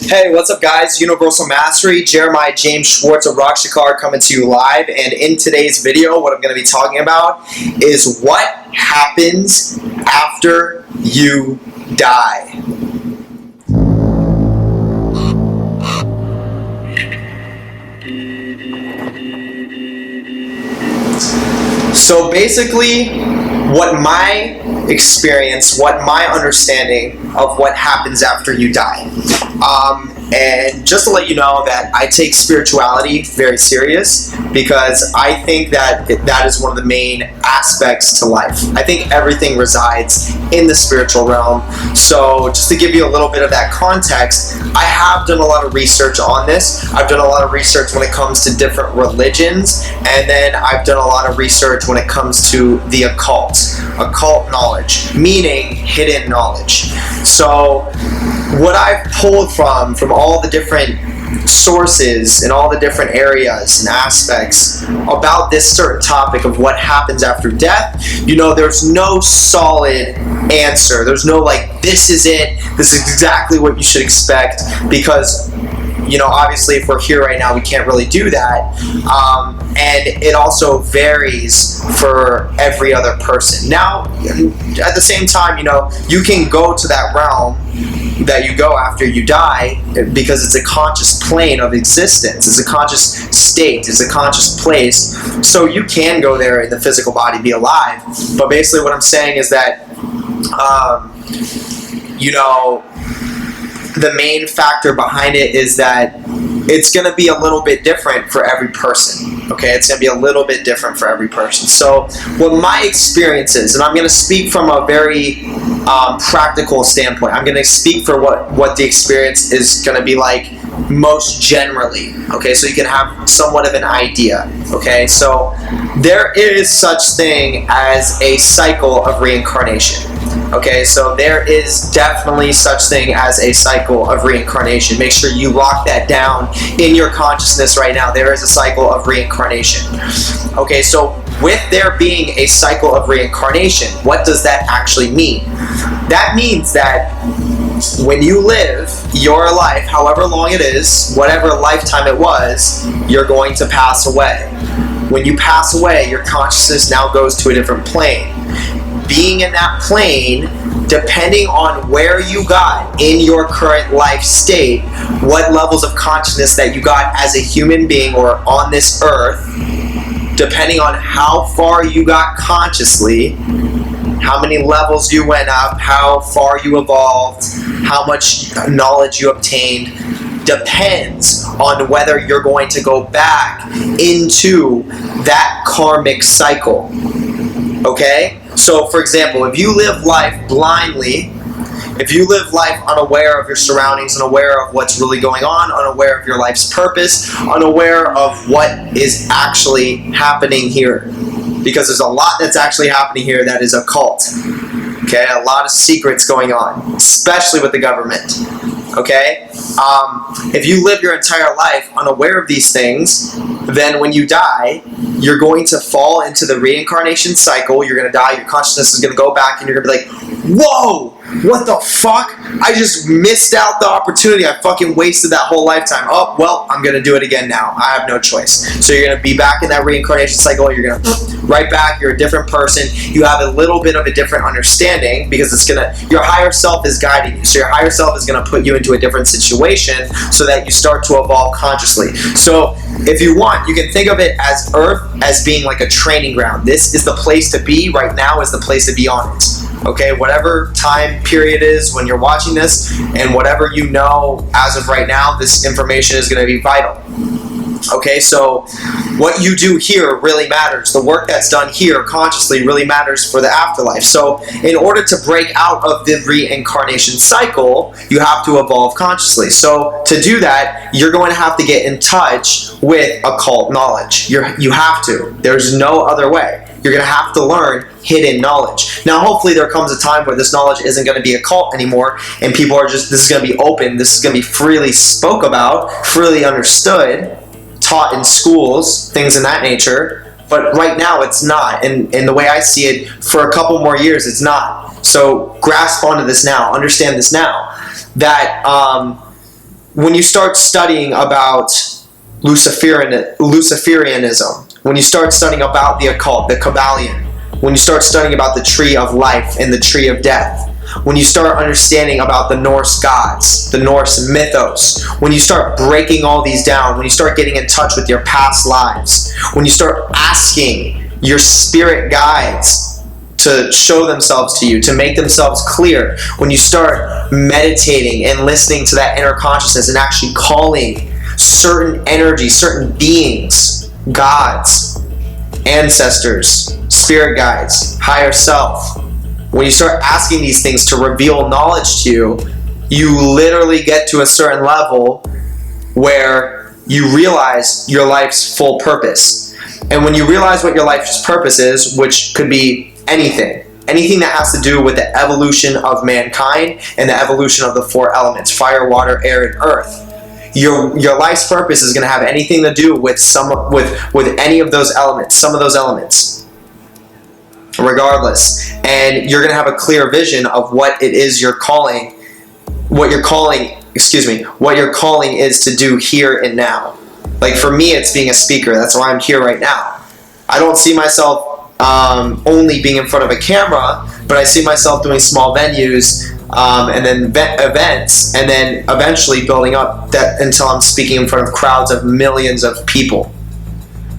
Hey, what's up guys? Universal Mastery, Jeremiah James Schwartz of Rakshakar coming to you live, and in today's video what I'm going to be talking about is what happens after you die. So basically, what my experience, what my understanding of what happens after you die. And just to let you know that I take spirituality very serious because I think that that is one of the main aspects to life. I think everything resides in the spiritual realm. So just to give you a little bit of that context, I have done a lot of research on this. I've done a lot of research when it comes to different religions, and then I've done a lot of research when it comes to the occult knowledge, meaning hidden knowledge. So what I've pulled from all the different sources and all the different areas and aspects about this certain topic of what happens after death, you know, there's no solid answer. There's no like, this is it, this is exactly what you should expect, because you know, obviously if we're here right now, we can't really do that. And it also varies for every other person. Now, at the same time, you know, you can go to that realm that you go after you die because it's a conscious plane of existence. It's a conscious state. It's a conscious place. So you can go there in the physical body, be alive. But basically what I'm saying is that, you know, the main factor behind it is that it's going to be a little bit different for every person. Okay, it's going to be a little bit different for every person. So what my experience is, and I'm going to speak from a very practical standpoint. I'm going to speak for what the experience is going to be like most generally. Okay, so you can have somewhat of an idea. Okay, so there is such thing as a cycle of reincarnation. Okay, so there is definitely such thing as a cycle of reincarnation. Make sure you lock that down in your consciousness right now. There is a cycle of reincarnation. Okay, so with there being a cycle of reincarnation, what does that actually mean? That means that when you live your life, however long it is, whatever lifetime it was, you're going to pass away. When you pass away, your consciousness now goes to a different plane. Being in that plane, depending on where you got in your current life state, what levels of consciousness that you got as a human being or on this earth, depending on how far you got consciously, how many levels you went up, how far you evolved, how much knowledge you obtained, depends on whether you're going to go back into that karmic cycle. Okay? So, for example, if you live life blindly, if you live life unaware of your surroundings, unaware of what's really going on, unaware of your life's purpose, unaware of what is actually happening here, because there's a lot that's actually happening here that is occult. Okay, a lot of secrets going on, especially with the government. Okay, if you live your entire life unaware of these things, then when you die, you're going to fall into the reincarnation cycle. You're going to die, your consciousness is going to go back, and you're going to be like, whoa, what the fuck? I just missed out the opportunity. I fucking wasted that whole lifetime. Oh, well, I'm going to do it again now. I have no choice. So you're going to be back in that reincarnation cycle. You're going to right back. You're a different person. You have a little bit of a different understanding because it's going to, your higher self is guiding you. So your higher self is going to put you into a different situation so that you start to evolve consciously. So if you want, you can think of it as Earth as being like a training ground. This is the place to be right now, is the place to be on it. Okay, whatever time period is when you're watching this, and whatever you know as of right now, this information is going to be vital. Okay, so what you do here really matters. The work that's done here consciously really matters for the afterlife. So in order to break out of the reincarnation cycle, you have to evolve consciously. So to do that, you're going to have to get in touch with occult knowledge. You have to. There's no other way. You're going to have to learn hidden knowledge. Now, hopefully there comes a time where this knowledge isn't going to be occult anymore, and people are just, this is going to be open, this is going to be freely spoke about, freely understood, taught in schools, things in that nature. But right now it's not, and the way I see it, for a couple more years it's not. So grasp onto this now, understand this now, that when you start studying about Luciferianism, when you start studying about the occult, the Kabbalion, when you start studying about the tree of life and the tree of death, when you start understanding about the Norse gods, the Norse mythos, when you start breaking all these down, when you start getting in touch with your past lives, when you start asking your spirit guides to show themselves to you, to make themselves clear, when you start meditating and listening to that inner consciousness and actually calling certain energies, certain beings, gods, ancestors, spirit guides, higher self, when you start asking these things to reveal knowledge to you, you literally get to a certain level where you realize your life's full purpose. And when you realize what your life's purpose is, which could be anything that has to do with the evolution of mankind and the evolution of the four elements, fire, water, air, and earth, your life's purpose is going to have anything to do with any of those elements, some of those elements, regardless. And you're going to have a clear vision of what it is you're calling, what your calling is to do here and now. Like for me, it's being a speaker. That's why I'm here right now. I don't see myself only being in front of a camera, but I see myself doing small venues and then events, and then eventually building up that until I'm speaking in front of crowds of millions of people.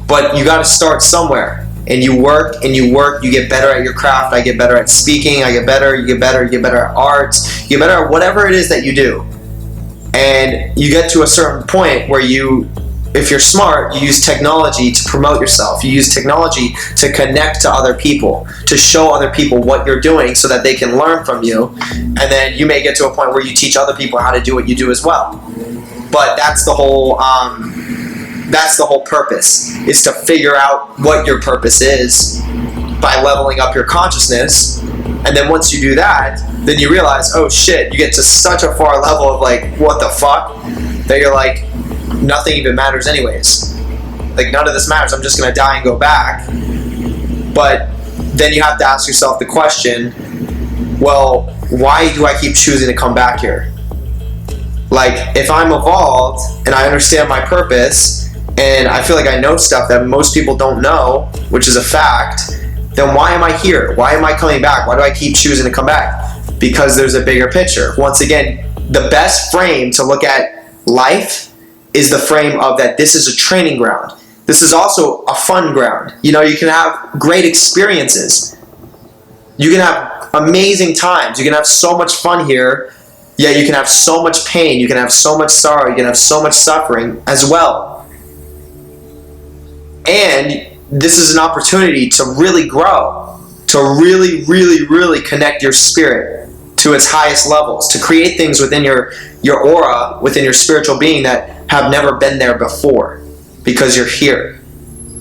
But you got to start somewhere, and you work and you work. You get better at your craft. I get better at speaking. I get better. You get better. You get better at arts. You get better at whatever it is that you do, and you get to a certain point where if you're smart, you use technology to promote yourself. You use technology to connect to other people, to show other people what you're doing so that they can learn from you. And then you may get to a point where you teach other people how to do what you do as well. But that's the whole purpose, is to figure out what your purpose is by leveling up your consciousness. And then once you do that, then you realize, oh shit, you get to such a far level of like, what the fuck? That you're like, nothing even matters anyways. Like, none of this matters. I'm just going to die and go back. But then you have to ask yourself the question, well, why do I keep choosing to come back here? Like, if I'm evolved and I understand my purpose and I feel like I know stuff that most people don't know, which is a fact, then why am I here? Why am I coming back? Why do I keep choosing to come back? Because there's a bigger picture. Once again, the best frame to look at life is the frame of that this is a training ground. This is also a fun ground. You know, you can have great experiences. You can have amazing times. You can have so much fun here, yet you can have so much pain. You can have so much sorrow. You can have so much suffering as well. And this is an opportunity to really grow, to really, really, really connect your spirit to its highest levels, to create things within your aura, within your spiritual being that have never been there before, because you're here.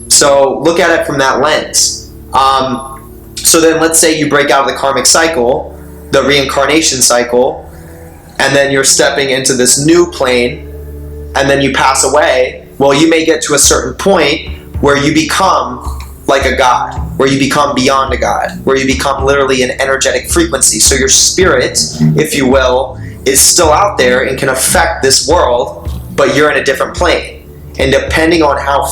So look at it from that lens. So then let's say you break out of the karmic cycle, the reincarnation cycle, and then you're stepping into this new plane, and then you pass away. Well, you may get to a certain point where you become like a god, where you become beyond a god, where you become literally an energetic frequency. So your spirit, if you will, is still out there and can affect this world, but you're in a different plane. And depending on how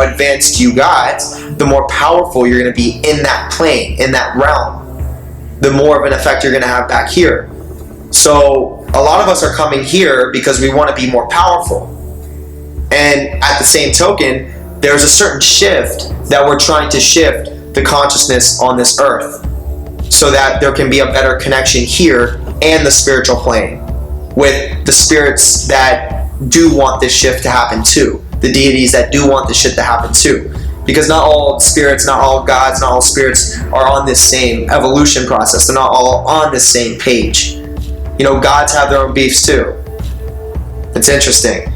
advanced you got, the more powerful you're going to be in that plane, in that realm, the more of an effect you're going to have back here. So a lot of us are coming here because we want to be more powerful. And at the same token, there's a certain shift that we're trying to shift the consciousness on this earth so that there can be a better connection here and the spiritual plane with the spirits that do want this shift to happen too, the deities that do want this shit to happen too. Because not all spirits, not all gods, not all spirits are on this same evolution process. They're not all on the same page. You know, gods have their own beefs too. It's interesting.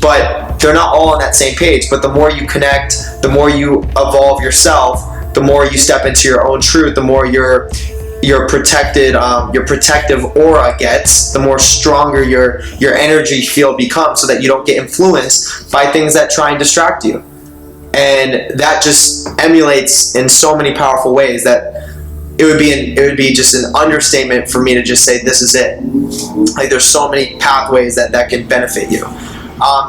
But they're not all on that same page. But the more you connect, the more you evolve yourself, the more you step into your own truth, the more your protective aura gets, the more stronger your energy field becomes, so that you don't get influenced by things that try and distract you. And that just emulates in so many powerful ways that it would be just an understatement for me to just say this is it. Like, there's so many pathways that can benefit you.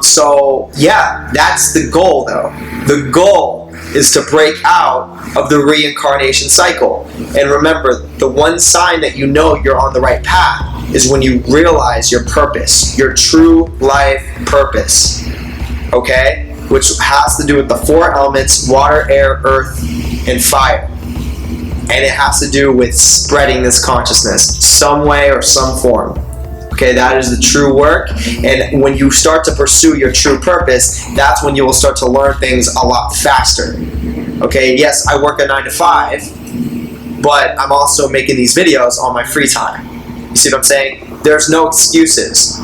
So yeah, that's the goal though. The goal is to break out of the reincarnation cycle. And remember, the one sign that you know you're on the right path is when you realize your purpose, your true life purpose. Okay? Which has to do with the 4 elements: water, air, earth, and fire. And it has to do with spreading this consciousness some way or some form. Okay, that is the true work. And when you start to pursue your true purpose, that's when you will start to learn things a lot faster. Okay, yes, I work a 9 to 5, but I'm also making these videos on my free time. You see what I'm saying? There's no excuses.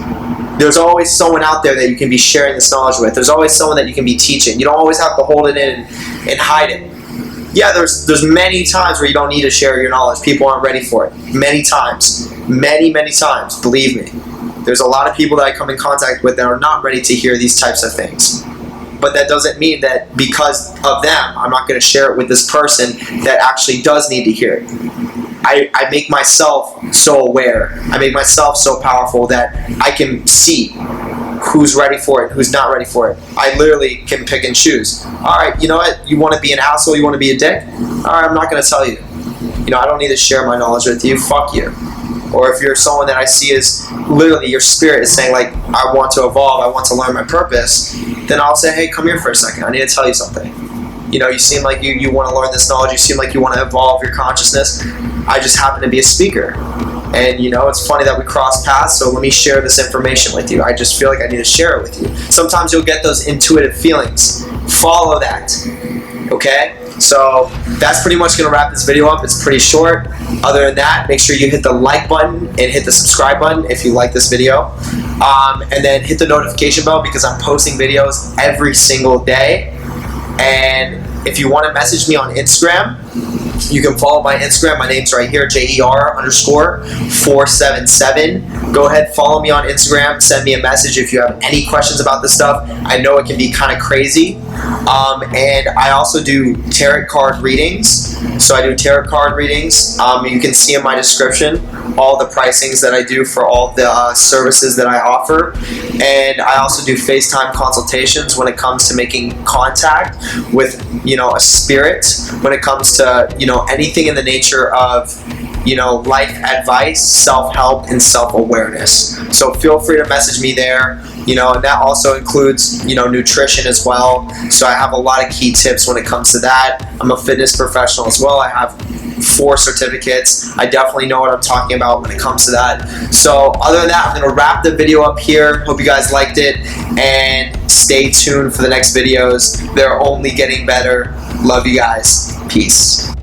There's always someone out there that you can be sharing this knowledge with. There's always someone that you can be teaching. You don't always have to hold it in and hide it. Yeah, there's many times where you don't need to share your knowledge. People aren't ready for it. Many times. Many times. Believe me. There's a lot of people that I come in contact with that are not ready to hear these types of things. But that doesn't mean that because of them, I'm not going to share it with this person that actually does need to hear it. I make myself so aware. I make myself so powerful that I can see who's ready for it, who's not ready for it. I literally can pick and choose. All right, you know what? You want to be an asshole? You want to be a dick? All right, I'm not going to tell you. You know, I don't need to share my knowledge with you. Fuck you. Or if you're someone that I see is literally your spirit is saying, like, I want to evolve, I want to learn my purpose, then I'll say, hey, come here for a second. I need to tell you something. You know, you seem like you want to learn this knowledge. You seem like you want to evolve your consciousness. I just happen to be a speaker. And, you know, it's funny that we cross paths, so let me share this information with you. I just feel like I need to share it with you. Sometimes you'll get those intuitive feelings. Follow that. Okay? So that's pretty much going to wrap this video up. It's pretty short. Other than that, make sure you hit the like button and hit the subscribe button if you like this video. And then hit the notification bell because I'm posting videos every single day. And if you want to message me on Instagram, you can follow my Instagram. My name's right here, JER_477. Go ahead, follow me on Instagram. Send me a message if you have any questions about this stuff. I know it can be kind of crazy. And I also do tarot card readings. So I do tarot card readings. You can see in my description all the pricings that I do for all the services that I offer. And I also do FaceTime consultations when it comes to making contact with, you know, a spirit, when it comes to, you know, anything in the nature of, you know, life advice, self-help, and self-awareness. So feel free to message me there. You know, and that also includes, you know, nutrition as well. So I have a lot of key tips when it comes to that. I'm a fitness professional as well. I have 4 certificates. I definitely know what I'm talking about when it comes to that. So other than that, I'm going to wrap the video up here. Hope you guys liked it. And stay tuned for the next videos. They're only getting better. Love you guys. Peace.